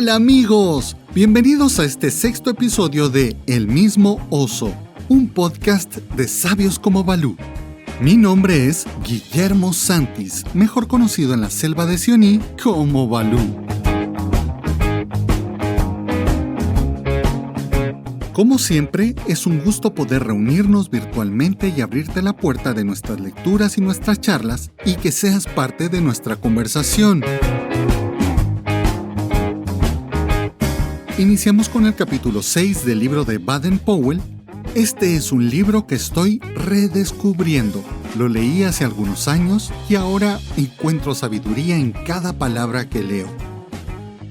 Hola amigos, bienvenidos a este sexto episodio de El mismo oso, un podcast de sabios como Balú. Mi nombre es Guillermo Santis, mejor conocido en la selva de Sioní como Balú. Como siempre, es un gusto poder reunirnos virtualmente y abrirte la puerta de nuestras lecturas y nuestras charlas y que seas parte de nuestra conversación. Iniciamos con el capítulo 6 del libro de Baden-Powell. Este es un libro que estoy redescubriendo. Lo leí hace algunos años y ahora encuentro sabiduría en cada palabra que leo.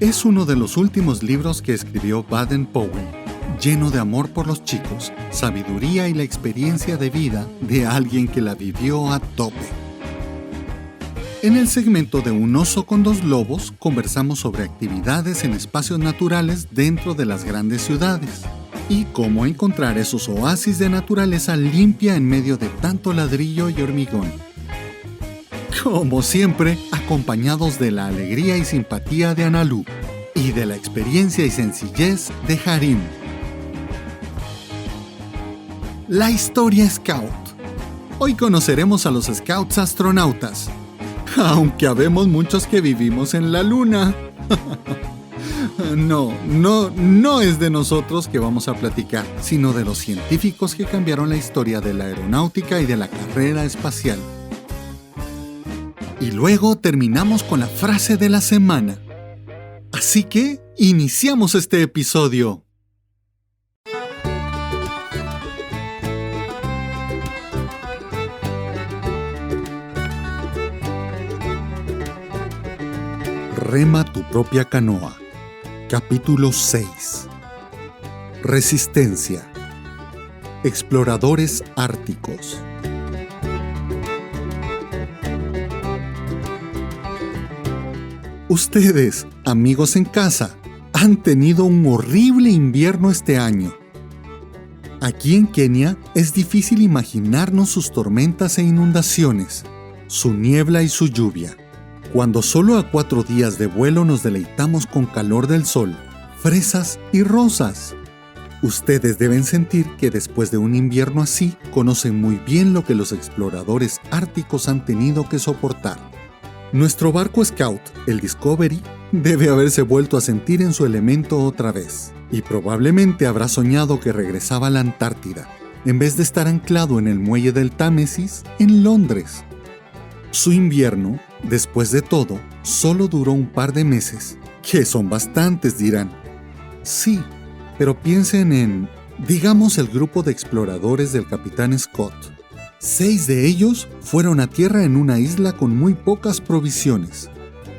Es uno de los últimos libros que escribió Baden-Powell, lleno de amor por los chicos, sabiduría y la experiencia de vida de alguien que la vivió a tope. En el segmento de Un oso con dos lobos, conversamos sobre actividades en espacios naturales dentro de las grandes ciudades y cómo encontrar esos oasis de naturaleza limpia en medio de tanto ladrillo y hormigón. Como siempre, acompañados de la alegría y simpatía de Analu y de la experiencia y sencillez de Harim. La historia Scout. Hoy conoceremos a los Scouts astronautas. Aunque habemos muchos que vivimos en la luna. No es de nosotros que vamos a platicar, sino de los científicos que cambiaron la historia de la aeronáutica y de la carrera espacial. Y luego terminamos con la frase de la semana. Así que, iniciamos este episodio. Rema tu propia canoa. Capítulo 6. Resistencia. Exploradores árticos. Ustedes, amigos en casa, han tenido un horrible invierno este año. Aquí en Kenia es difícil imaginarnos sus tormentas e inundaciones, su niebla y su lluvia. Cuando solo a 4 días de vuelo nos deleitamos con calor del sol, fresas y rosas. Ustedes deben sentir que después de un invierno así, conocen muy bien lo que los exploradores árticos han tenido que soportar. Nuestro barco Scout, el Discovery, debe haberse vuelto a sentir en su elemento otra vez, y probablemente habrá soñado que regresaba a la Antártida, en vez de estar anclado en el muelle del Támesis, en Londres. Su invierno, después de todo, solo duró un par de meses, que son bastantes, dirán. Sí, pero piensen en, digamos, el grupo de exploradores del capitán Scott. 6 de ellos fueron a tierra en una isla con muy pocas provisiones,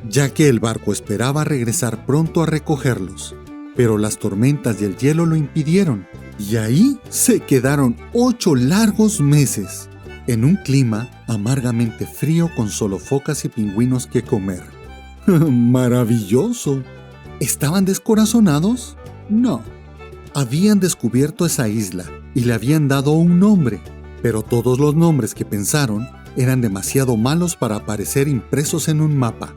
ya que el barco esperaba regresar pronto a recogerlos, pero las tormentas y el hielo lo impidieron, y ahí se quedaron 8 largos meses. En un clima amargamente frío con solo focas y pingüinos que comer. ¡Maravilloso! ¿Estaban descorazonados? No. Habían descubierto esa isla y le habían dado un nombre, pero todos los nombres que pensaron eran demasiado malos para aparecer impresos en un mapa.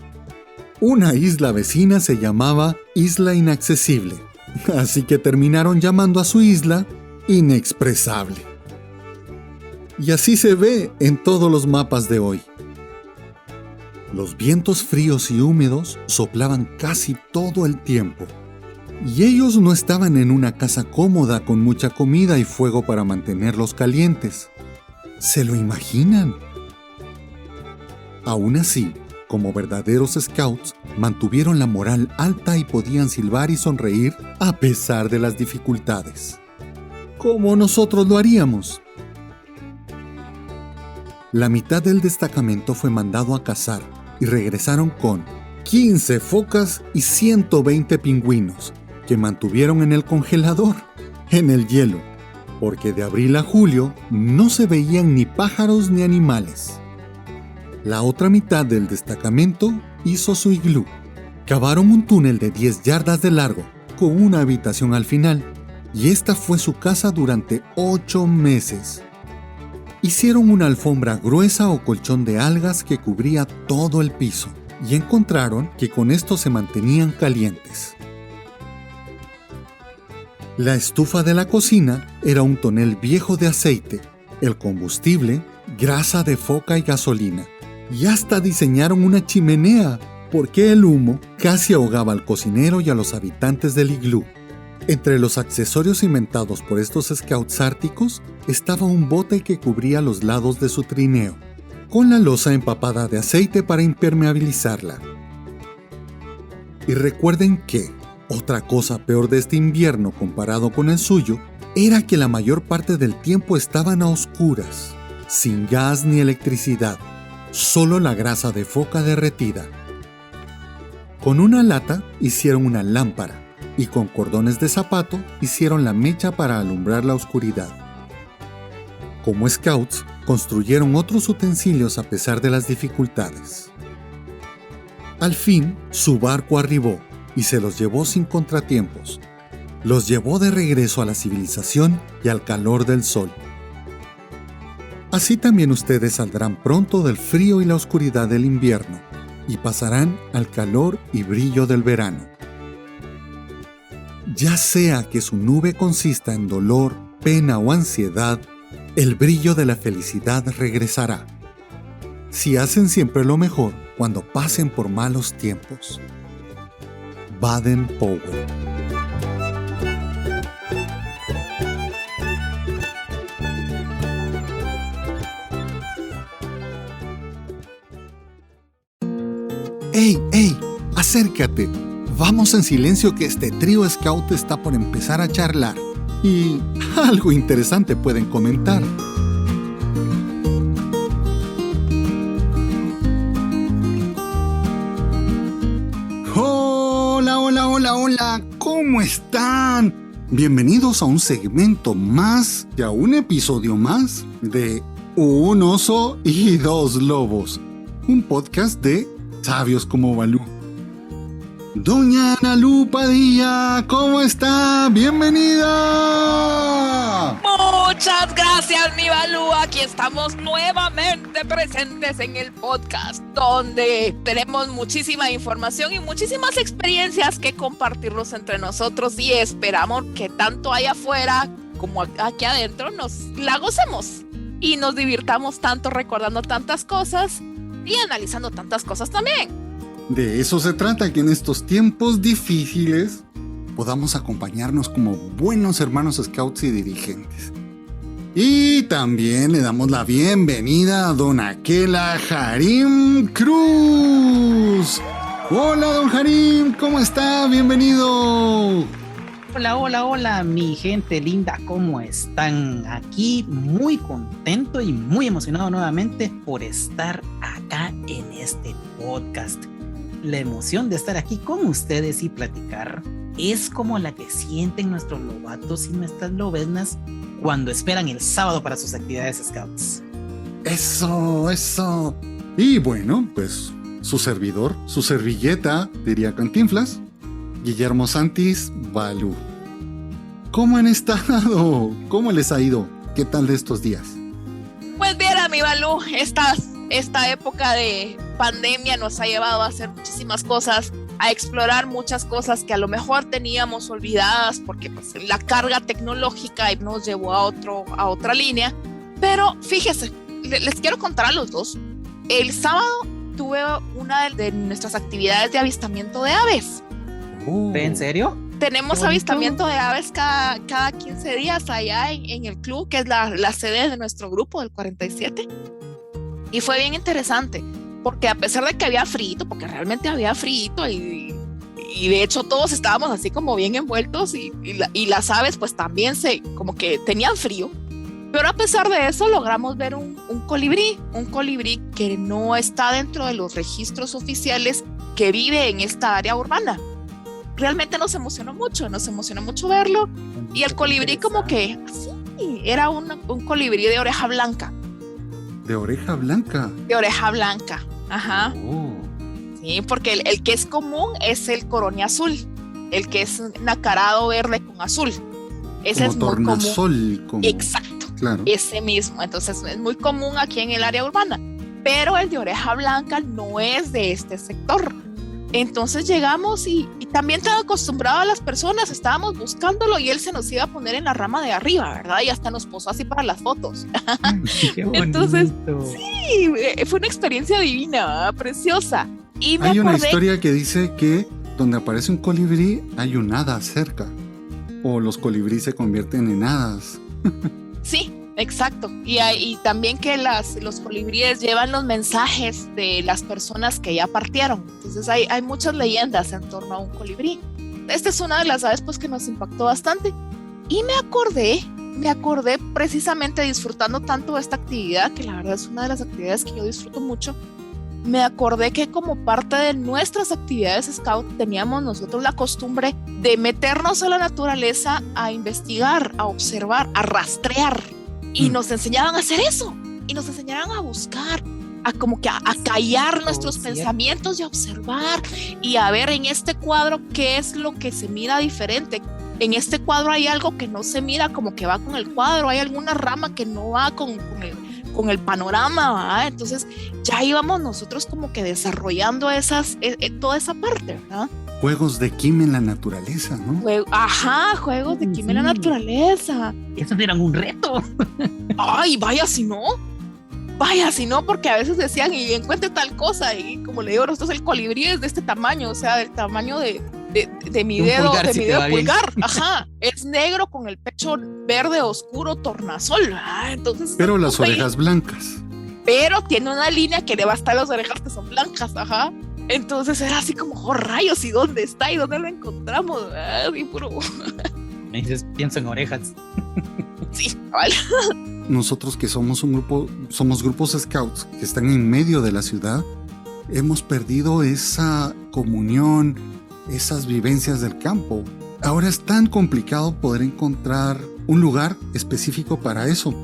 Una isla vecina se llamaba Isla Inaccesible, así que terminaron llamando a su isla Inexpresable. Y así se ve en todos los mapas de hoy. Los vientos fríos y húmedos soplaban casi todo el tiempo. Y ellos no estaban en una casa cómoda con mucha comida y fuego para mantenerlos calientes. ¿Se lo imaginan? Aún así, como verdaderos scouts, mantuvieron la moral alta y podían silbar y sonreír a pesar de las dificultades. Como nosotros lo haríamos. La mitad del destacamento fue mandado a cazar y regresaron con 15 focas y 120 pingüinos que mantuvieron en el congelador, en el hielo, porque de abril a julio no se veían ni pájaros ni animales. La otra mitad del destacamento hizo su iglú. Cavaron un túnel de 10 yardas de largo con una habitación al final y esta fue su casa durante 8 meses. Hicieron una alfombra gruesa o colchón de algas que cubría todo el piso y encontraron que con esto se mantenían calientes. La estufa de la cocina era un tonel viejo de aceite, el combustible, grasa de foca y gasolina. Y hasta diseñaron una chimenea, porque el humo casi ahogaba al cocinero y a los habitantes del iglú. Entre los accesorios inventados por estos scouts árticos estaba un bote que cubría los lados de su trineo, con la losa empapada de aceite para impermeabilizarla. Y recuerden que otra cosa peor de este invierno comparado con el suyo era que la mayor parte del tiempo estaban a oscuras, sin gas ni electricidad, solo la grasa de foca derretida. Con una lata hicieron una lámpara y con cordones de zapato hicieron la mecha para alumbrar la oscuridad. Como scouts, construyeron otros utensilios a pesar de las dificultades. Al fin, su barco arribó y se los llevó sin contratiempos. Los llevó de regreso a la civilización y al calor del sol. Así también ustedes saldrán pronto del frío y la oscuridad del invierno y pasarán al calor y brillo del verano. Ya sea que su nube consista en dolor, pena o ansiedad, el brillo de la felicidad regresará. Si hacen siempre lo mejor cuando pasen por malos tiempos. Baden-Powell. ¡Ey, ey! ¡Acércate! Vamos en silencio que este trío scout está por empezar a charlar. Y algo interesante pueden comentar. ¡Hola, hola, hola, hola! ¿Cómo están? Bienvenidos a un segmento más y a un episodio más de Un oso y dos lobos. Un podcast de Sabios como Balú. Doña Analu Padilla, ¿cómo está? ¡Bienvenida! Muchas gracias, mi Balú. Aquí estamos nuevamente presentes en el podcast, donde tenemos muchísima información y muchísimas experiencias que compartirlos entre nosotros y esperamos que tanto allá afuera como aquí adentro nos la gocemos y nos divirtamos tanto recordando tantas cosas y analizando tantas cosas también. De eso se trata, que en estos tiempos difíciles podamos acompañarnos como buenos hermanos scouts y dirigentes. Y también le damos la bienvenida a don Aquela Harim Cruz. Hola, don Harim, ¿cómo está? Bienvenido. Hola, hola, hola, mi gente linda, ¿cómo están? Aquí muy contento y muy emocionado nuevamente por estar acá en este podcast. La emoción de estar aquí con ustedes y platicar es como la que sienten nuestros lobatos y nuestras lobeznas cuando esperan el sábado para sus actividades scouts. Eso, eso. Y bueno, pues su servidor, su servilleta, diría Cantinflas, Guillermo Santis Balú. ¿Cómo han estado? ¿Cómo les ha ido? ¿Qué tal de estos días? Pues bien, mi Balú, esta época de pandemia nos ha llevado a hacer muchísimas cosas, a explorar muchas cosas que a lo mejor teníamos olvidadas porque pues, la carga tecnológica nos llevó a otra línea. Pero fíjese, les quiero contar a los dos. El sábado tuve una de nuestras actividades de avistamiento de aves. ¿En serio? Tenemos avistamiento de aves cada 15 días allá en el club, que es la sede de nuestro grupo del 47. Y fue bien interesante, porque a pesar de que había frío, porque realmente había frío y de hecho todos estábamos así como bien envueltos y las aves pues también como que tenían frío, pero a pesar de eso logramos ver un colibrí que no está dentro de los registros oficiales, que vive en esta área urbana. Realmente nos emocionó mucho verlo, y el colibrí como que así, era un colibrí de oreja blanca. ¿De oreja blanca? De oreja blanca, ajá. Oh. Sí, porque el que es común es el coronia azul, el que es nacarado verde con azul. Ese como es muy tornasol, común. Exacto, claro. Ese mismo. Entonces es muy común aquí en el área urbana. Pero el de oreja blanca no es de este sector. Entonces llegamos y también tan acostumbrado a las personas, estábamos buscándolo y él se nos iba a poner en la rama de arriba, ¿verdad? Y hasta nos posó así para las fotos. Qué bonito. Entonces, sí, fue una experiencia divina, ¿verdad? Preciosa. Y hay una historia que dice que donde aparece un colibrí hay un hada cerca, o los colibríes se convierten en hadas. Sí, exacto. Y también que los colibríes llevan los mensajes de las personas que ya partieron. Entonces hay muchas leyendas en torno a un colibrí. Esta es una de las aves pues, que nos impactó bastante. Y me acordé precisamente disfrutando tanto de esta actividad, que la verdad es una de las actividades que yo disfruto mucho. Me acordé que como parte de nuestras actividades Scout teníamos nosotros la costumbre de meternos a la naturaleza a investigar, a observar, a rastrear. Y nos enseñaban a hacer eso. Y nos enseñaban a buscar, a como que a callar nuestros pensamientos y a observar y a ver en este cuadro qué es lo que se mira diferente. En este cuadro hay algo que no se mira como que va con el cuadro, hay alguna rama que no va con el panorama, ¿verdad? Entonces ya íbamos nosotros como que desarrollando toda esa parte, ¿verdad? Juegos de Kim en la naturaleza, ¿no? Juegos de Kim en la naturaleza. Esos eran un reto. Ay, vaya si no, porque a veces decían y encuentre tal cosa y como le digo, nosotros el colibrí es de este tamaño, o sea, del tamaño de mi dedo, pulgar, de mi dedo pulgar. Ajá, es negro con el pecho verde oscuro tornasol. Entonces, pero las orejas blancas. Pero tiene una línea que le va a estar las orejas que son blancas, ajá. Entonces era así como, oh rayos, ¿y dónde está? ¿Y dónde lo encontramos? Y puro. Me dices, pienso en orejas. Sí, vale. Nosotros que somos somos grupos scouts que están en medio de la ciudad, hemos perdido esa comunión, esas vivencias del campo. Ahora es tan complicado poder encontrar un lugar específico para eso.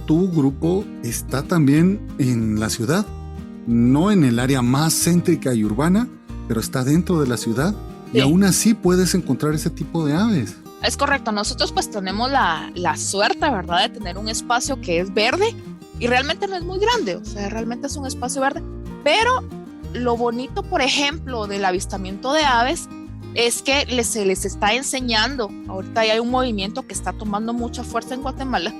Tu grupo está también en la ciudad, no en el área más céntrica y urbana, pero está dentro de la ciudad, sí. Y aún así puedes encontrar ese tipo de aves. Es correcto, nosotros pues tenemos la suerte, ¿verdad?, de tener un espacio que es verde y realmente no es muy grande, o sea, realmente es un espacio verde, pero lo bonito, por ejemplo, del avistamiento de aves es que se les está enseñando, ahorita hay un movimiento que está tomando mucha fuerza en Guatemala,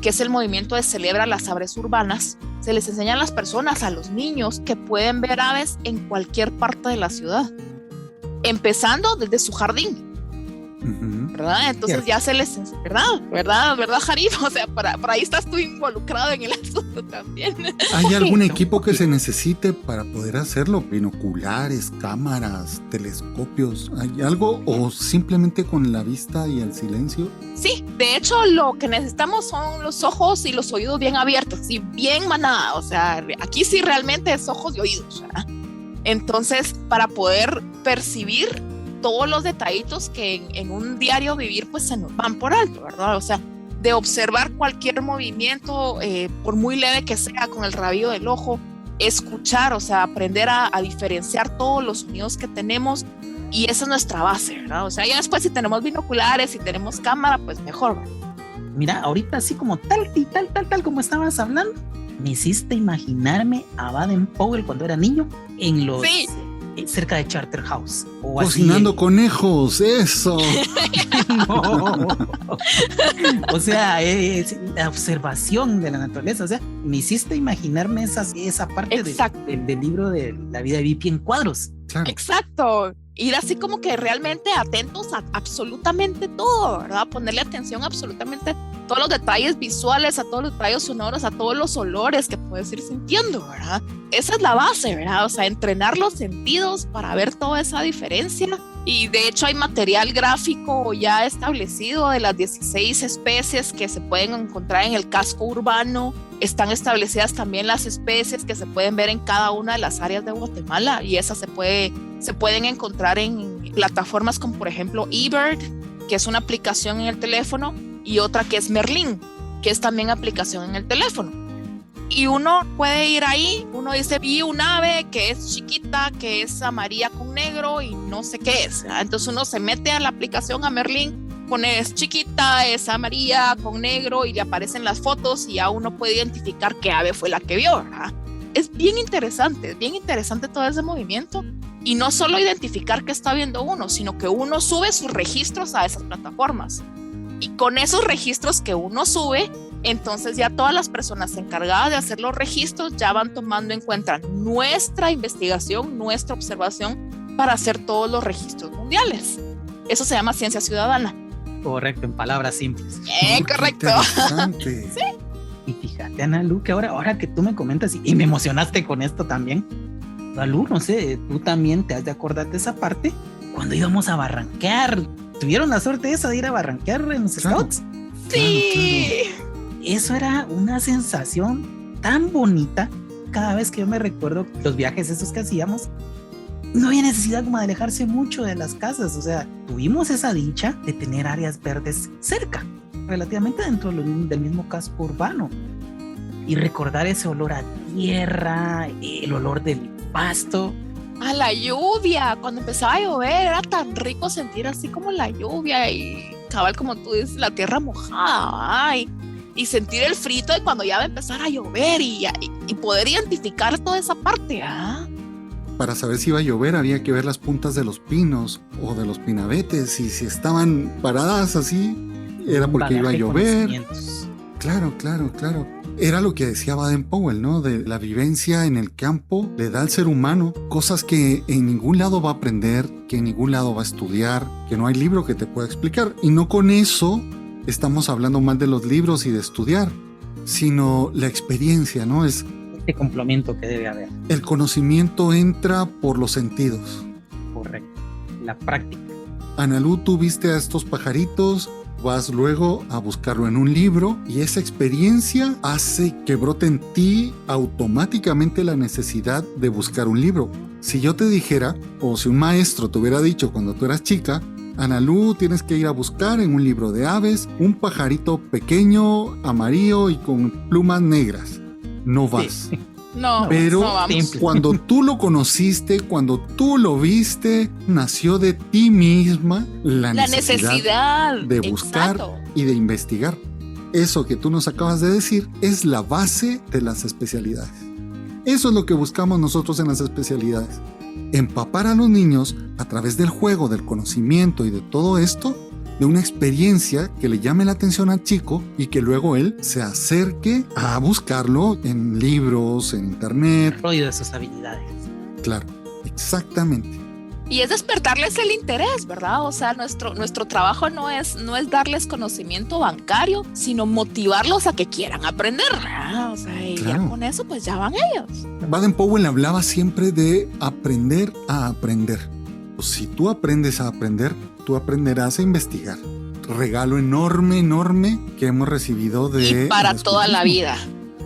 que es el movimiento de Celebra las Aves Urbanas. Se les enseña a las personas, a los niños, que pueden ver aves en cualquier parte de la ciudad, empezando desde su jardín. ¿Verdad? Entonces ya se les... ¿Verdad, Jarif? O sea, para ahí estás tú involucrado en el asunto también. ¿Hay algún equipo que se necesite para poder hacerlo? ¿Binoculares, cámaras, telescopios? ¿Hay algo? ¿O simplemente con la vista y el silencio? Sí, de hecho lo que necesitamos son los ojos y los oídos bien abiertos y bien manada. O sea, aquí sí realmente es ojos y oídos, ¿verdad? Entonces, para poder percibir todos los detallitos que en un diario vivir pues se nos van por alto, ¿verdad? O sea, de observar cualquier movimiento, por muy leve que sea, con el rabillo del ojo, escuchar, o sea, aprender a diferenciar todos los sonidos que tenemos, y esa es nuestra base, ¿verdad? O sea, ya después si tenemos binoculares, si tenemos cámara, pues mejor, ¿verdad? Mira, ahorita así como tal como estabas hablando, me hiciste imaginarme a Baden-Powell cuando era niño en los... Sí. Cerca de Charterhouse. Cocinando conejos, eso. No. O sea, es la observación de la naturaleza. O sea, me hiciste imaginarme esa parte del libro de La vida de Bipi en cuadros. Claro. Exacto. Ir así como que realmente atentos a absolutamente todo, ¿verdad? Ponerle atención a absolutamente todos los detalles visuales, a todos los detalles sonoros, a todos los olores que puedes ir sintiendo, ¿verdad? Esa es la base, ¿verdad? O sea, entrenar los sentidos para ver toda esa diferencia. Y de hecho hay material gráfico ya establecido de las 16 especies que se pueden encontrar en el casco urbano. Están establecidas también las especies que se pueden ver en cada una de las áreas de Guatemala, y esas se pueden encontrar en plataformas como por ejemplo eBird, que es una aplicación en el teléfono, y otra que es Merlin, que es también aplicación en el teléfono. Y uno puede ir ahí, uno dice, vi un ave que es chiquita, que es amarilla con negro y no sé qué es. Entonces uno se mete a la aplicación, a Merlin, pone es chiquita, es amarilla con negro y le aparecen las fotos y ya uno puede identificar qué ave fue la que vio, ¿verdad? Es bien interesante todo ese movimiento. Y no solo identificar qué está viendo uno, sino que uno sube sus registros a esas plataformas. Y con esos registros que uno sube, entonces ya todas las personas encargadas de hacer los registros ya van tomando en cuenta nuestra investigación, nuestra observación para hacer todos los registros mundiales. Eso se llama ciencia ciudadana. Correcto, en palabras simples. Correcto. Sí. Y fíjate, Ana Lu, que ahora que tú me comentas y me emocionaste con esto también, Ana Lu, no sé, tú también te has de acordar de esa parte cuando íbamos a barranquear. ¿Tuvieron la suerte esa de ir a barranquear en los Scouts? Sí. Claro. Eso era una sensación tan bonita. Cada vez que yo me recuerdo los viajes esos que hacíamos, no había necesidad como de alejarse mucho de las casas. O sea, tuvimos esa dicha de tener áreas verdes cerca, relativamente dentro del mismo casco urbano. Y recordar ese olor a tierra, el olor del pasto. A la lluvia, cuando empezaba a llover, era tan rico sentir así como la lluvia y cabal, como tú dices, la tierra mojada, y sentir el frito de cuando ya va a empezar a llover y poder identificar toda esa parte. Para saber si iba a llover había que ver las puntas de los pinos o de los pinabetes, y si estaban paradas así era porque iba a llover. Claro. Era lo que decía Baden-Powell, ¿no? De la vivencia en el campo le da al ser humano cosas que en ningún lado va a aprender, que en ningún lado va a estudiar, que no hay libro que te pueda explicar. Y no con eso estamos hablando mal de los libros y de estudiar, sino la experiencia, ¿no? Es este complemento que debe haber. El conocimiento entra por los sentidos. Correcto. La práctica. Ana Lu, tú viste a estos pajaritos, vas luego a buscarlo en un libro y esa experiencia hace que brote en ti automáticamente la necesidad de buscar un libro. Si yo te dijera, o si un maestro te hubiera dicho cuando tú eras chica, Ana Lu, tienes que ir a buscar en un libro de aves un pajarito pequeño, amarillo y con plumas negras. No vas. Sí. No, pero no vamos. Cuando tú lo conociste, cuando tú lo viste, nació de ti misma la necesidad de buscar. Exacto. Y de investigar. Eso que tú nos acabas de decir es la base de las especialidades. Eso es lo que buscamos nosotros en las especialidades. Empapar a los niños a través del juego, del conocimiento y de todo esto, de una experiencia que le llame la atención al chico y que luego él se acerque a buscarlo en libros, en internet. El rollo de sus habilidades. Claro, exactamente. Y es despertarles el interés, ¿verdad? O sea, nuestro trabajo no es darles conocimiento bancario, sino motivarlos a que quieran aprender, ¿verdad? O sea, y claro. Ya con eso pues ya van ellos. Baden-Powell hablaba siempre de aprender a aprender. Si tú aprendes a aprender, tú aprenderás a investigar. Regalo enorme, enorme que hemos recibido de... Y para toda la vida.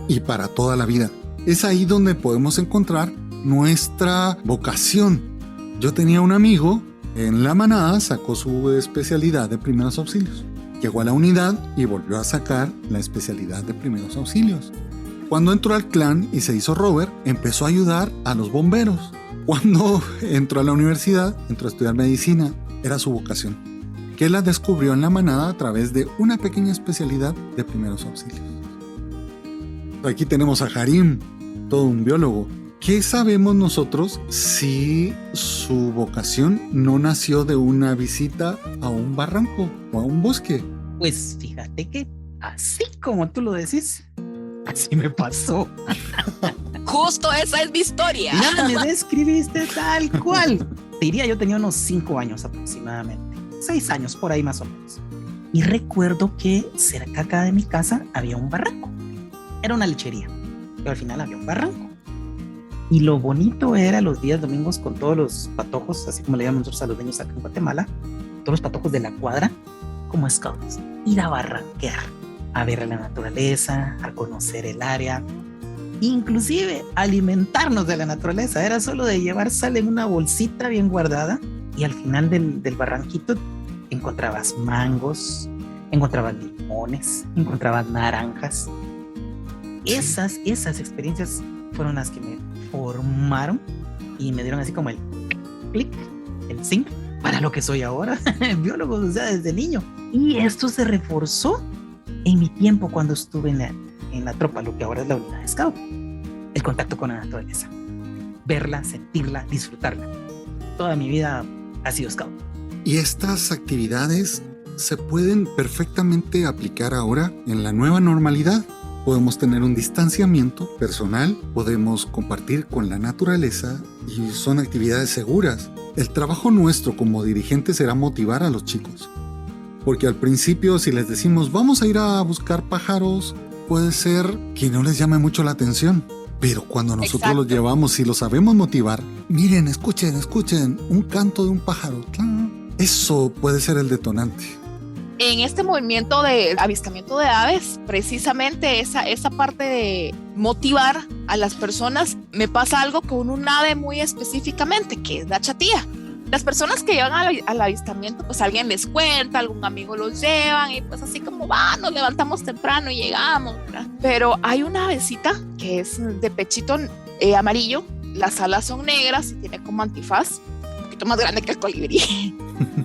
Y para toda la vida. Es ahí donde podemos encontrar nuestra vocación. Yo tenía un amigo en la manada, sacó su especialidad de primeros auxilios. Llegó a la unidad y volvió a sacar la especialidad de primeros auxilios. Cuando entró al clan y se hizo rover, empezó a ayudar a los bomberos. Cuando entró a la universidad, entró a estudiar medicina, era su vocación, que la descubrió en la manada a través de una pequeña especialidad de primeros auxilios. Aquí tenemos a Harim, todo un biólogo. ¿Qué sabemos nosotros si su vocación no nació de una visita a un barranco o a un bosque? Pues fíjate que así como tú lo decís, así me pasó. Justo esa es mi historia. Ya me describiste tal cual. Te diría, yo tenía unos 5 años aproximadamente. 6 años, por ahí más o menos. Y recuerdo que cerca acá de mi casa había un barranco. Era una lechería, pero al final había un barranco. Y lo bonito era los días domingos con todos los patojos, así como le llamamos nosotros a los niños acá en Guatemala, todos los patojos de la cuadra, como scouts, ir a barranquear, a ver la naturaleza, a conocer el área, inclusive alimentarnos de la naturaleza. Era solo de llevar sal en una bolsita bien guardada y al final del barranquito encontrabas mangos, encontrabas limones, encontrabas naranjas. Esas experiencias fueron las que me formaron y me dieron así como el clic, el zinc para lo que soy ahora, biólogo, o sea, desde niño. Y esto se reforzó en mi tiempo cuando estuve en la tropa, lo que ahora es la unidad de scout. El contacto con la naturaleza, verla, sentirla, disfrutarla. toda mi vida ha sido scout. Y estas actividades se pueden perfectamente aplicar ahora en la nueva normalidad. Podemos tener un distanciamiento personal, podemos compartir con la naturaleza y son actividades seguras. El trabajo nuestro como dirigentes será motivar a los chicos. Porque al principio, si les decimos vamos a ir a buscar pájaros, puede ser que no les llame mucho la atención. Pero cuando nosotros los llevamos y los sabemos motivar, miren, escuchen, un canto de un pájaro. Eso puede ser el detonante. En este movimiento de avistamiento de aves, precisamente esa parte de motivar a las personas, me pasa algo con un ave muy específicamente, que es la chatía. Las personas que llevan al avistamiento, pues alguien les cuenta, algún amigo los llevan y pues así como nos levantamos temprano y llegamos, ¿verdad? Pero hay una avecita que es de pechito amarillo, las alas son negras y tiene como antifaz, un poquito más grande que el colibrí.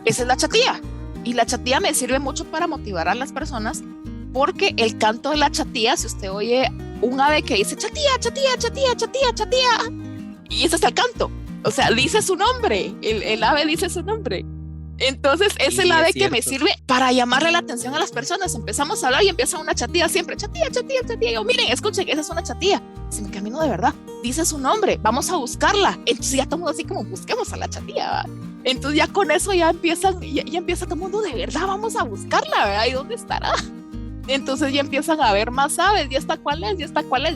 Esa es la chatía. Y la chatía me sirve mucho para motivar a las personas porque el canto de la chatía, si usted oye un ave que dice chatía, chatía, chatía, chatía, chatía, y ese es el canto. O sea, dice su nombre, el ave dice su nombre. Entonces es el ave que me sirve para llamarle la atención a las personas. Empezamos a hablar y empieza una chatía siempre, chatía, chatía, chatía. Yo, miren, escuchen, esa es una chatía. Se me camino de verdad, dice su nombre, vamos a buscarla. Entonces ya todo el mundo así como busquemos a la chatía, ¿verdad? Entonces ya con eso ya empieza todo el mundo de verdad, vamos a buscarla, ¿verdad? ¿Y dónde estará? Entonces ya empiezan a ver más aves, ya está cuál es, ya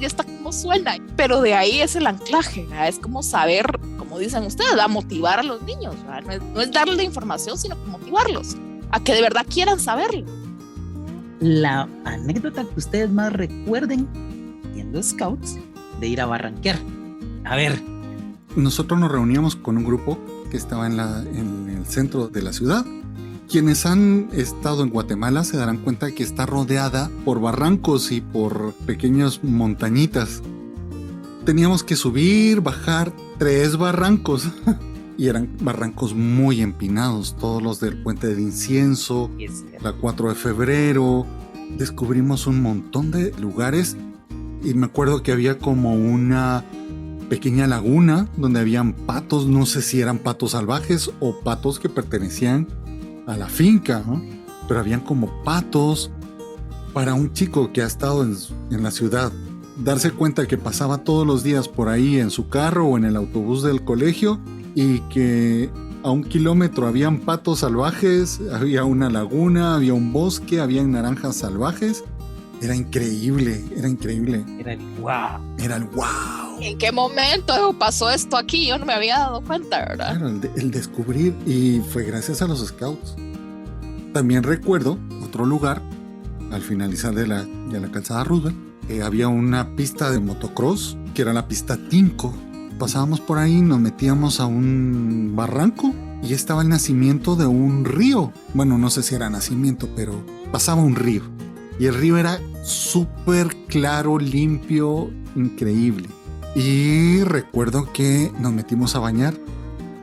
está cómo suena. Pero de ahí es el anclaje, ¿verdad? Es como saber, como dicen ustedes, a motivar a los niños, ¿verdad? No es darles la información, sino motivarlos a que de verdad quieran saberlo. La anécdota que ustedes más recuerden siendo scouts de ir a barranquear. A ver. Nosotros nos reuníamos con un grupo que estaba en el centro de la ciudad. Quienes han estado en Guatemala se darán cuenta que está rodeada por barrancos y por pequeñas montañitas. Teníamos que subir, bajar 3 barrancos y eran barrancos muy empinados, todos los del Puente del Incienso, la 4 de febrero. Descubrimos un montón de lugares y me acuerdo que había como una pequeña laguna donde habían patos, no sé si eran patos salvajes o patos que pertenecían a la finca, ¿no? Pero habían como patos. Para un chico que ha estado en la ciudad, darse cuenta que pasaba todos los días por ahí en su carro o en el autobús del colegio y que a 1 kilómetro habían patos salvajes, había una laguna, había un bosque, habían naranjas salvajes. Era increíble. Era el wow. ¿En qué momento pasó esto aquí? Yo no me había dado cuenta, ¿verdad? Claro, el descubrir, y fue gracias a los scouts. También recuerdo otro lugar, al finalizar de la calzada Roosevelt, había una pista de motocross, que era la pista Tinco. Pasábamos por ahí, nos metíamos a un barranco y estaba el nacimiento de un río. Bueno, no sé si era nacimiento, pero pasaba un río. Y el río era súper claro, limpio, increíble. Y recuerdo que nos metimos a bañar.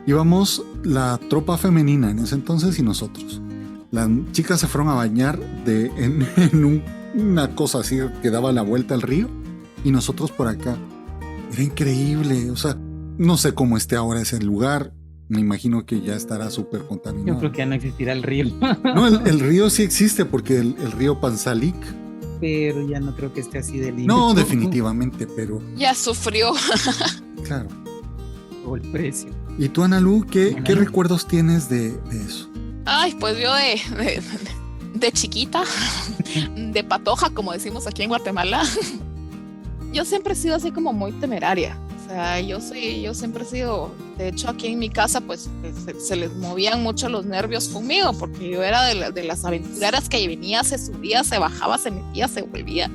Íbamos la tropa femenina en ese entonces y nosotros. Las chicas se fueron a bañar en una cosa así que daba la vuelta al río. Y nosotros por acá. Era increíble. O sea, no sé cómo esté ahora ese lugar. Me imagino que ya estará súper contaminado. Yo creo que ya no existirá el río. No, el río sí existe porque el río Panzalic. Pero ya no creo que esté así de limpio. No, definitivamente, pero... Ya sufrió. Claro. O el precio. ¿Y tú, Analu, qué recuerdos tienes de eso? Ay, pues yo de chiquita, de patoja, como decimos aquí en Guatemala, yo siempre he sido así como muy temeraria. O sea, yo siempre he sido, de hecho aquí en mi casa pues se les movían mucho los nervios conmigo porque yo era de las aventureras que venía, se subía, se bajaba, se metía, se volvía.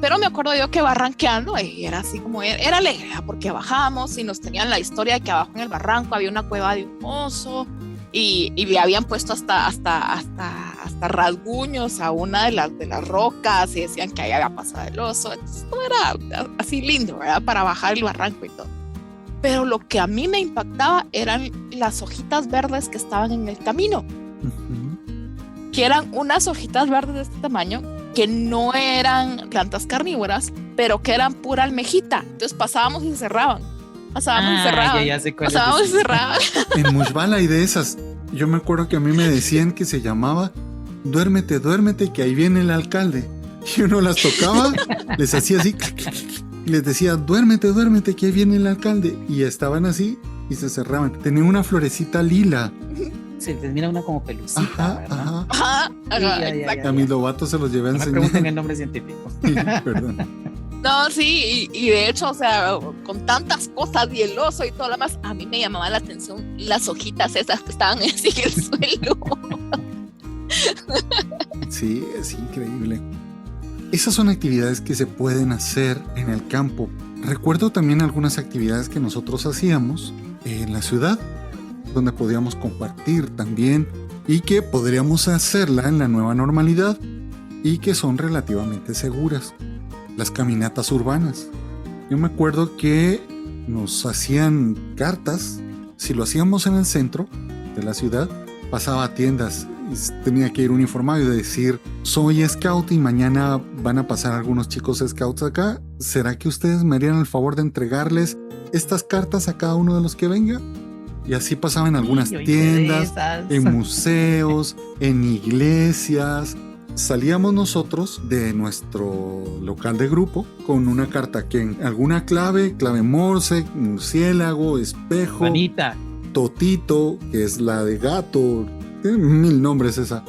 Pero me acuerdo yo que barranqueando y era así como, era alegre porque bajábamos y nos tenían la historia de que abajo en el barranco había una cueva de un oso y le habían puesto hasta rasguños a una de las rocas y decían que ahí había pasado el oso. Entonces todo era así lindo, ¿verdad? Para bajar el barranco y todo. Pero lo que a mí me impactaba eran las hojitas verdes que estaban en el camino. Uh-huh. Que eran unas hojitas verdes de este tamaño que no eran plantas carnívoras, pero que eran pura almejita. Entonces pasábamos y se cerraban. Pasábamos encerrados. Ya sé cuál Pasábamos es. encerrados. En Mushbal hay de esas. Yo me acuerdo que a mí me decían que se llamaba duérmete, duérmete, que ahí viene el alcalde. Y uno las tocaba, les hacía así, y les decía, duérmete, duérmete, que ahí viene el alcalde. Y estaban así y se cerraban. Tenía una florecita lila. Se les mira una como pelucita, Ajá, ¿verdad? ajá. Ajá, Sí, ajá, ya. exacto. A mis lobatos se los llevé a No me enseñar. pregunten el nombre científico. Perdón. No, sí, y de hecho, o sea, con tantas cosas y el oso y todo lo demás, a mí me llamaba la atención las hojitas esas que estaban así en el suelo. Sí, es increíble. Esas son actividades que se pueden hacer en el campo. Recuerdo también algunas actividades que nosotros hacíamos en la ciudad, donde podíamos compartir también y que podríamos hacerla en la nueva normalidad y que son relativamente seguras. Las caminatas urbanas. Yo me acuerdo que nos hacían cartas. Si lo hacíamos en el centro de la ciudad, pasaba a tiendas y tenía que ir uniformado y decir, soy scout y mañana van a pasar algunos chicos scouts acá. ¿Será que ustedes me harían el favor de entregarles estas cartas a cada uno de los que venga? Y así pasaba en algunas tiendas, en museos, en iglesias. Salíamos nosotros de nuestro local de grupo con una carta que en alguna clave Morse, murciélago, espejo, Juanita. totito, que es la de gato, tiene 1000 nombres esa,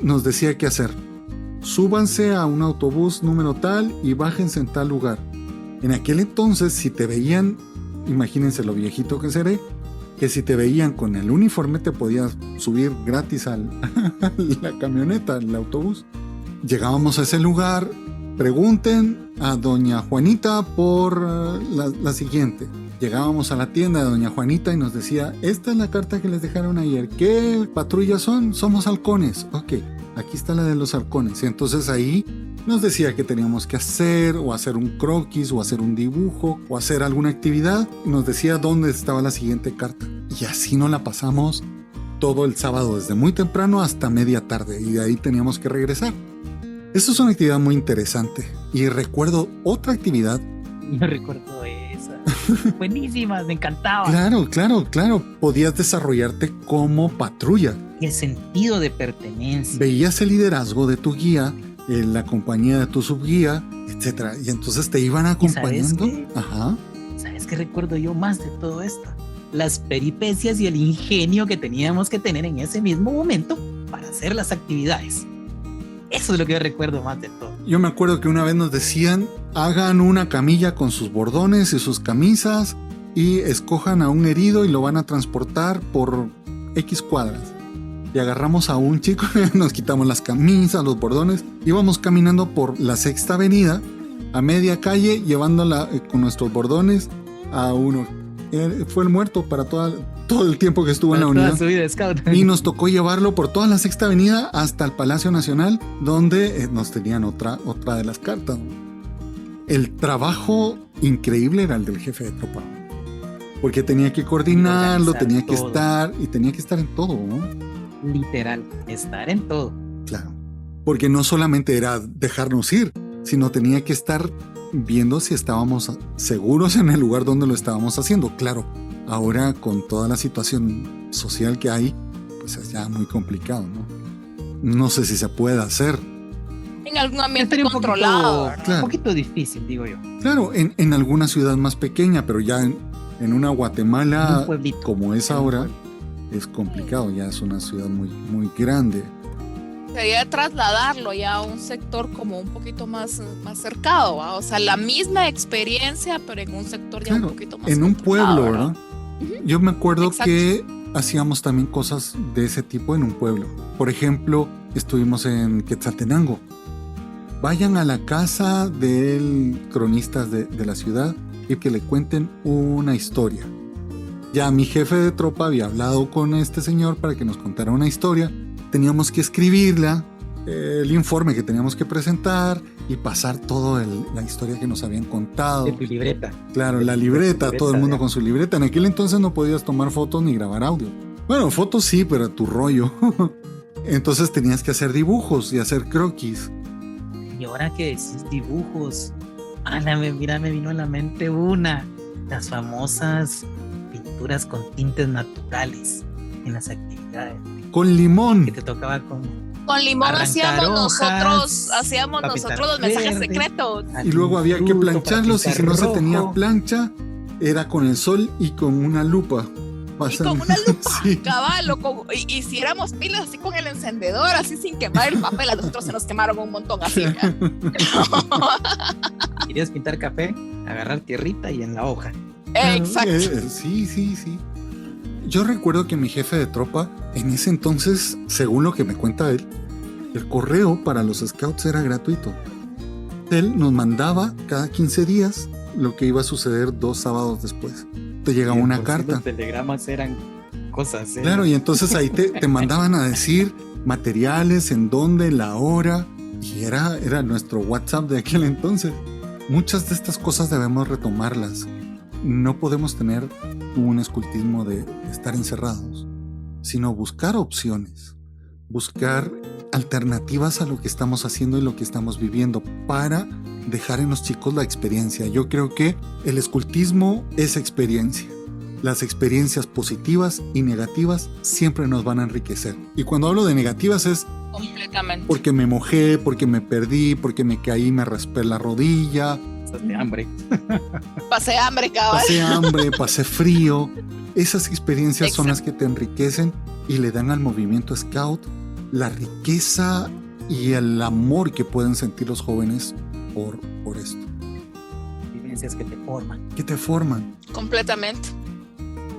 nos decía qué hacer. Súbanse a un autobús número tal y bájense en tal lugar. En aquel entonces, si te veían, imagínense lo viejito que seré, que si te veían con el uniforme te podías subir gratis a la camioneta, al autobús. Llegábamos a ese lugar, pregunten a doña Juanita por la siguiente. Llegábamos a la tienda de doña Juanita y nos decía, esta es la carta que les dejaron ayer. ¿Qué patrullas son? Somos halcones. Ok, aquí está la de los halcones. Y entonces ahí nos decía que teníamos que hacer, o hacer un croquis, o hacer un dibujo, o hacer alguna actividad. Y nos decía dónde estaba la siguiente carta. Y así nos la pasamos todo el sábado, desde muy temprano hasta media tarde. Y de ahí teníamos que regresar. Esto es una actividad muy interesante. Y recuerdo otra actividad. Yo recuerdo esa. Buenísima, me encantaba. Claro. Podías desarrollarte como patrulla. El sentido de pertenencia. Veías el liderazgo de tu guía, la compañía de tu subguía, etcétera, y entonces te iban acompañando. ¿Sabes qué recuerdo yo más de todo esto? Las peripecias y el ingenio que teníamos que tener en ese mismo momento para hacer las actividades. Eso es lo que yo recuerdo más de todo. Yo me acuerdo que una vez nos decían, hagan una camilla con sus bordones y sus camisas y escojan a un herido y lo van a transportar por X cuadras. Y agarramos a un chico, nos quitamos las camisas, los bordones, íbamos caminando por la Sexta Avenida a media calle, llevándola con nuestros bordones a uno. Fue el muerto para todo el tiempo que estuvo en la unidad. Su vida, Scout. Y nos tocó llevarlo por toda la Sexta Avenida hasta el Palacio Nacional, donde nos tenían otra de las cartas. El trabajo increíble era el del jefe de tropa, porque tenía que coordinarlo, tenía que estar en todo, ¿no? Literal, estar en todo. Claro, porque no solamente era dejarnos ir, sino tenía que estar viendo si estábamos seguros en el lugar donde lo estábamos haciendo. Claro, ahora con toda la situación social que hay, pues es ya muy complicado, ¿no? No sé si se puede hacer. En algún ambiente controlado. Un poquito difícil, digo yo. Claro, en alguna ciudad más pequeña, pero ya en una Guatemala como es ahora, es complicado, ya es una ciudad muy, muy grande. Sería trasladarlo ya a un sector como un poquito más cercado, ¿va? O sea, la misma experiencia, pero en un sector ya un poquito más en un pueblo, ¿verdad? Uh-huh. Yo me acuerdo Exacto. que hacíamos también cosas de ese tipo en un pueblo. Por ejemplo, estuvimos en Quetzaltenango. Vayan a la casa del cronista de la ciudad y que le cuenten una historia. Ya mi jefe de tropa había hablado con este señor para que nos contara una historia. Teníamos que escribirla, el informe que teníamos que presentar y pasar toda la historia que nos habían contado. De tu libreta. Claro, la libreta, todo el mundo con su libreta. En aquel entonces no podías tomar fotos ni grabar audio. Bueno, fotos sí, pero tu rollo. Entonces tenías que hacer dibujos y hacer croquis. Y ahora que decís dibujos, mira, me vino a la mente una. las famosas pinturas con tintes naturales en las actividades. Con limón. Que te tocaba con limón hacíamos hojas, nosotros los mensajes secretos. Y luego había que plancharlos y si no se tenía plancha, era con el sol y con una lupa. Y con una lupa, sí. cabal, y si éramos pilas así con el encendedor, así sin quemar el papel, a nosotros se nos quemaron un montón así. Querías pintar café, agarrar tierrita y en la hoja. Exacto. Sí. Yo recuerdo que mi jefe de tropa, en ese entonces, según lo que me cuenta él, el correo para los scouts era gratuito. Él nos mandaba cada 15 días lo que iba a suceder 2 sábados después. Te llegaba una carta. Los telegramas eran cosas. Claro, y entonces ahí te mandaban a decir materiales, en dónde, la hora, y era nuestro WhatsApp de aquel entonces. Muchas de estas cosas debemos retomarlas. No podemos tener un escultismo de estar encerrados, sino buscar opciones, buscar alternativas a lo que estamos haciendo y lo que estamos viviendo para dejar en los chicos la experiencia. Yo creo que el escultismo es experiencia. Las experiencias positivas y negativas siempre nos van a enriquecer. Y cuando hablo de negativas es completamente porque me mojé, porque me perdí, porque me caí, me raspé la rodilla. Pasaste hambre. Pasé hambre, cabal. Pasé hambre, pasé frío. Esas experiencias son las que te enriquecen y le dan al movimiento Scout la riqueza y el amor que pueden sentir los jóvenes por esto. Vivencias que te forman. Que te forman. Completamente.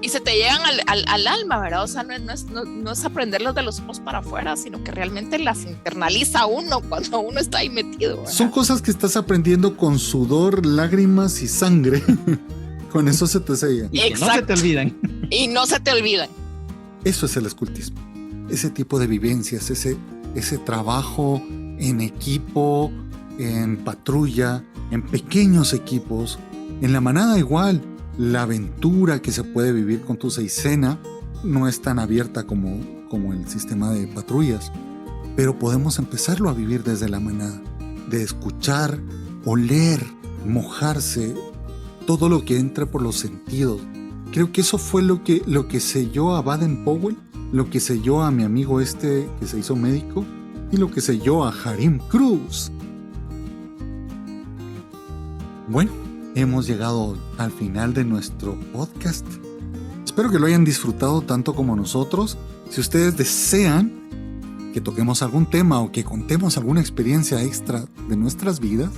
Y se te llegan al alma, ¿verdad? O sea, no es aprenderlos de los ojos para afuera, sino que realmente las internaliza uno cuando uno está ahí metido, ¿verdad? Son cosas que estás aprendiendo con sudor, lágrimas y sangre. Con eso se te sella. Y que no se te olvidan. Y no se te olvidan. Eso es el escultismo. Ese tipo de vivencias, ese trabajo en equipo, en patrulla, en pequeños equipos, en la manada igual. La aventura que se puede vivir con tu seisena no es tan abierta como el sistema de patrullas, pero podemos empezarlo a vivir desde la manada, de escuchar, oler, mojarse, todo lo que entra por los sentidos. Creo que eso fue lo que selló a Baden-Powell, lo que selló a mi amigo que se hizo médico y lo que selló a Harim Cruz. Bueno, hemos llegado al final de nuestro podcast. Espero que lo hayan disfrutado tanto como nosotros. Si ustedes desean que toquemos algún tema o que contemos alguna experiencia extra de nuestras vidas,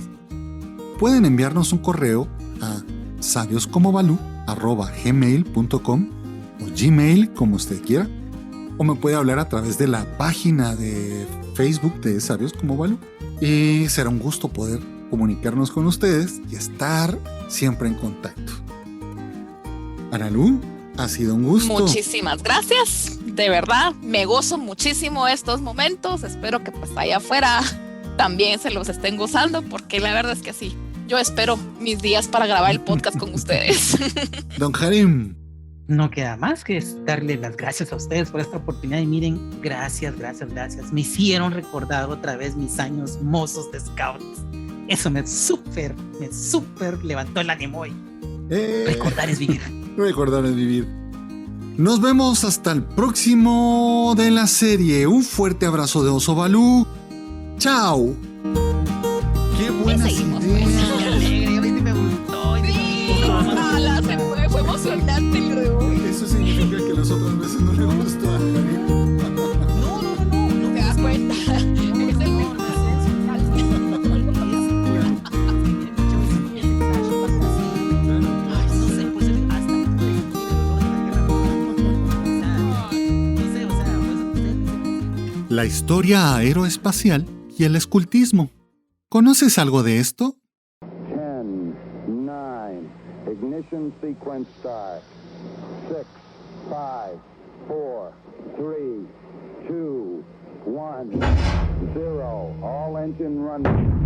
pueden enviarnos un correo a sabioscomobalú@gmail.com o Gmail, como usted quiera, o me puede hablar a través de la página de Facebook de Sabios como Balú. Y será un gusto poder comunicarnos con ustedes y estar siempre en contacto. Aralú, ha sido un gusto. Muchísimas gracias, de verdad, me gozo muchísimo estos momentos. Espero que pues allá afuera también se los estén gozando, porque la verdad es que sí, yo espero mis días para grabar el podcast con ustedes. Don Harim, no queda más que darle las gracias a ustedes por esta oportunidad. Y miren, gracias. Me hicieron recordar otra vez mis años mozos de Scouts. Eso me súper levantó el ánimo hoy. Recordar es vivir. Recordar es vivir. Nos vemos hasta el próximo de la serie. Un fuerte abrazo de Oso Balú. Chao. Qué buena idea. Qué alegre, hoy me gustó. Fue emocionante el de hoy. Eso significa que las otras veces no le gustó a Harim. No te das cuenta. Es el mejor. La historia aeroespacial y el escultismo. ¿Conoces algo de esto? 10, 9, ignition sequence start. 6, 5, 4, 3, 2, 1, 0. All engine running.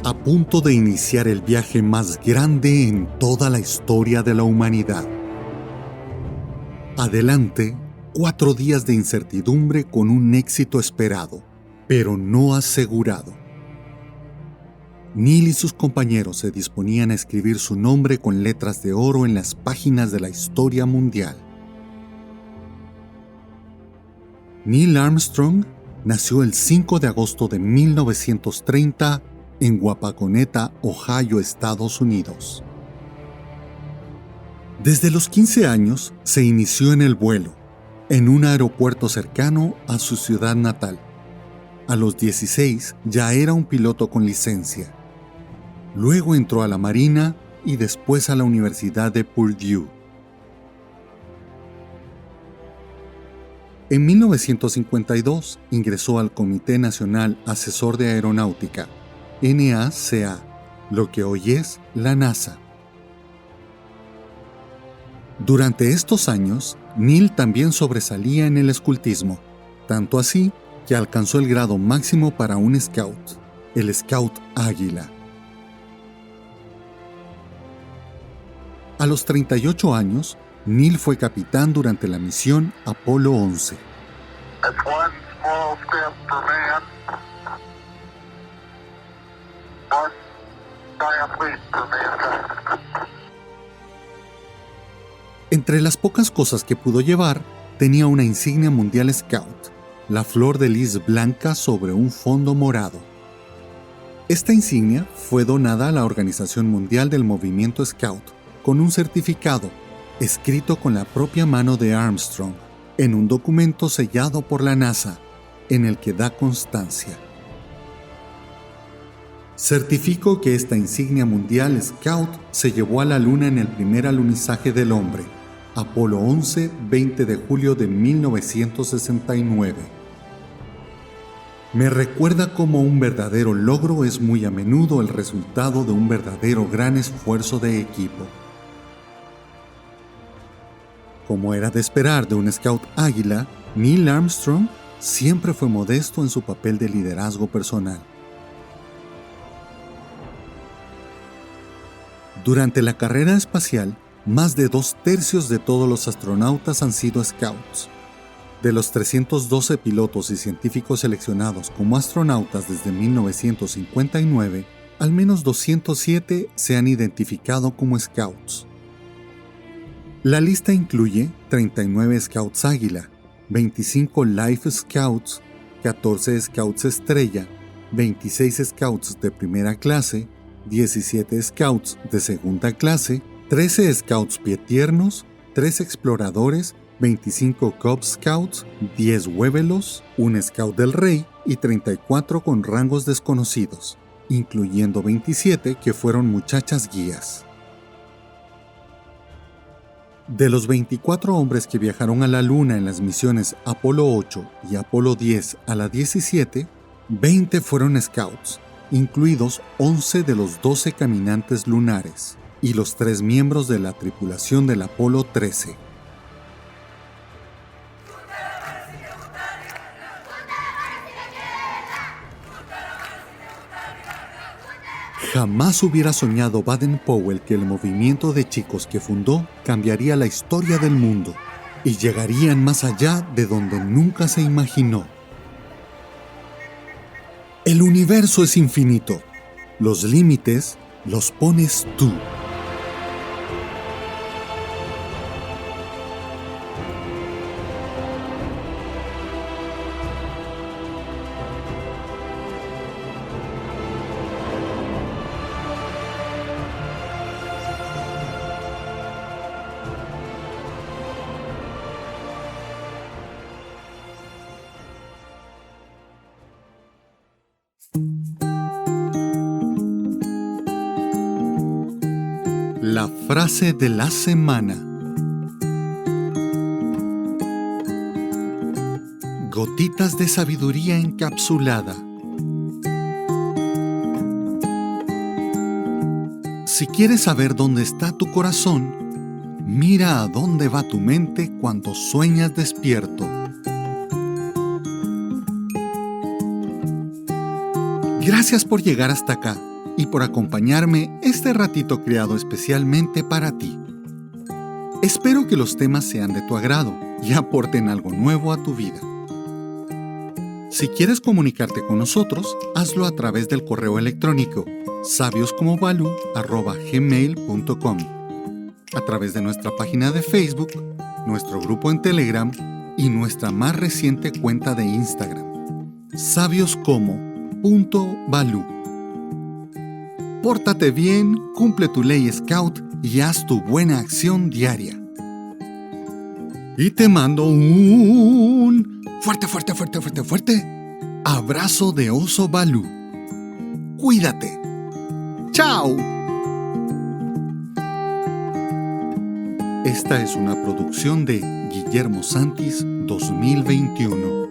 a punto de iniciar el viaje más grande en toda la historia de la humanidad. Adelante, 4 días de incertidumbre con un éxito esperado, pero no asegurado. Neil y sus compañeros se disponían a escribir su nombre con letras de oro en las páginas de la historia mundial. Neil Armstrong nació el 5 de agosto de 1930 en Wapakoneta, Ohio, Estados Unidos. Desde los 15 años se inició en el vuelo, en un aeropuerto cercano a su ciudad natal. A los 16 ya era un piloto con licencia. Luego entró a la Marina y después a la Universidad de Purdue. En 1952 ingresó al Comité Nacional Asesor de Aeronáutica, NACA, lo que hoy es la NASA. Durante estos años, Neil también sobresalía en el escultismo, tanto así que alcanzó el grado máximo para un Scout, el Scout Águila. A los 38 años, Neil fue capitán durante la misión Apolo 11. Entre las pocas cosas que pudo llevar, tenía una insignia mundial Scout, la flor de lis blanca sobre un fondo morado. Esta insignia fue donada a la Organización Mundial del Movimiento Scout con un certificado escrito con la propia mano de Armstrong en un documento sellado por la NASA en el que da constancia. Certifico que esta insignia mundial Scout se llevó a la Luna en el primer alunizaje del hombre, Apolo 11, 20 de julio de 1969. Me recuerda cómo un verdadero logro es muy a menudo el resultado de un verdadero gran esfuerzo de equipo. Como era de esperar de un Scout Águila, Neil Armstrong siempre fue modesto en su papel de liderazgo personal. Durante la carrera espacial, más de 2/3 de todos los astronautas han sido Scouts. De los 312 pilotos y científicos seleccionados como astronautas desde 1959, al menos 207 se han identificado como Scouts. La lista incluye 39 Scouts Águila, 25 Life Scouts, 14 Scouts Estrella, 26 Scouts de primera clase, 17 Scouts de segunda clase, 13 Scouts Pietiernos, 3 Exploradores, 25 Cub Scouts, 10 Huevelos, 1 Scout del Rey y 34 con rangos desconocidos, incluyendo 27 que fueron muchachas guías. De los 24 hombres que viajaron a la Luna en las misiones Apolo 8 y Apolo 10 a la 17, 20 fueron Scouts, incluidos 11 de los 12 caminantes lunares y los 3 miembros de la tripulación del Apolo 13. Jamás hubiera soñado Baden-Powell que el movimiento de chicos que fundó cambiaría la historia del mundo y llegarían más allá de donde nunca se imaginó. El universo es infinito. Los límites los pones tú. La frase de la semana. Gotitas de sabiduría encapsulada. Si quieres saber dónde está tu corazón, mira a dónde va tu mente cuando sueñas despierto. Gracias por llegar hasta acá. y por acompañarme este ratito creado especialmente para ti. Espero que los temas sean de tu agrado y aporten algo nuevo a tu vida. Si quieres comunicarte con nosotros, hazlo a través del correo electrónico sabioscomobalu@gmail.com, a través de nuestra página de Facebook, nuestro grupo en Telegram y nuestra más reciente cuenta de Instagram, sabioscomo.balu. Pórtate bien, cumple tu ley Scout y haz tu buena acción diaria. Y te mando un fuerte abrazo de oso Balú. Cuídate. ¡Chao! Esta es una producción de Guillermo Santis 2021.